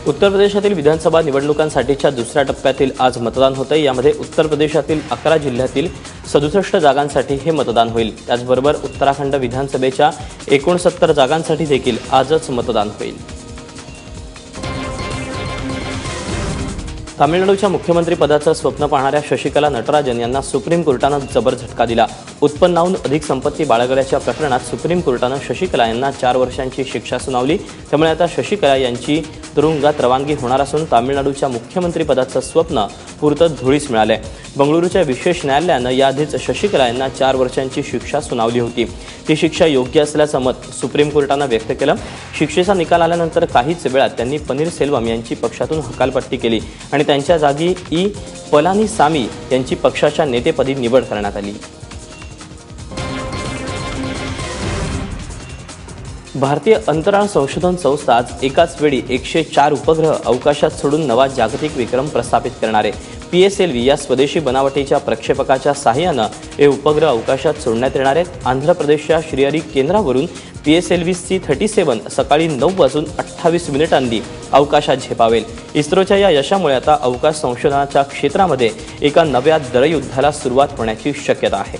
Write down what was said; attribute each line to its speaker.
Speaker 1: उत्तर प्रदेशातील विधानसभा निवडणुकांसाठीच्या दुसऱ्या टप्प्यातील आज मतदान होतं। यामध्ये उत्तर प्रदेशातील 11 जिल्ह्यातील 67 जागांसाठी हे मतदान होईल। त्याचबरोबर उत्तराखंड विधानसभेच्या 69 जागांसाठी देखील आजच मतदान होईल। तामिळनाडूच्या मुख्यमंत्री पदाचं स्वप्न पाहणाऱ्या शशिकला नटराजन यांना सुप्रीम कोर्टानं जबर झटका दिला। उत्पन्नाहून अधिक संपत्ती बाळगल्याच्या प्रकरणात सुप्रीम कोर्टानं शशिकला यांना 4 वर्षांची शिक्षा सुनावली। त्यामुळे आता शशिकला यांची तुरुंगात रवानगी होणार असून तामिळनाडूच्या मुख्यमंत्री पदाचं स्वप्न पुरतं धुळीस मिळालंय। बंगळुरूच्या विशेष न्यायालयानं याआधीच शशिकला यांना 4 वर्षांची शिक्षा सुनावली होती। ती शिक्षा योग्य असल्याचं मत सुप्रीम कोर्टानं व्यक्त केलं। शिक्षेचा निकाल आल्यानंतर काहीच वेळात त्यांनी पनीरसेल्वम यांची पक्षातून हकालपट्टी केली आणि त्यांच्या जागी ई पलानीसामी यांची पक्षाच्या नेतेपदी निवड करण्यात आली। भारतीय अंतराळ संशोधन संस्था आज एकाच वेळी 104 उपग्रह अवकाशात सोडून नवा जागतिक विक्रम प्रस्थापित करणार आहे। PSLV या स्वदेशी बनावटीच्या प्रक्षेपकाच्या सहाय्यानं हे उपग्रह अवकाशात सोडण्यात येणार आहेत। आंध्र प्रदेशच्या श्रीहरी केंद्रावरून PSLV C-37 सकाळी 9:28 अवकाशात झेपावेल। इस्रोच्या या यशामुळे आता अवकाश संशोधनाच्या क्षेत्रामध्ये एका नव्या दरयुद्धाला सुरुवात होण्याची शक्यता आहे।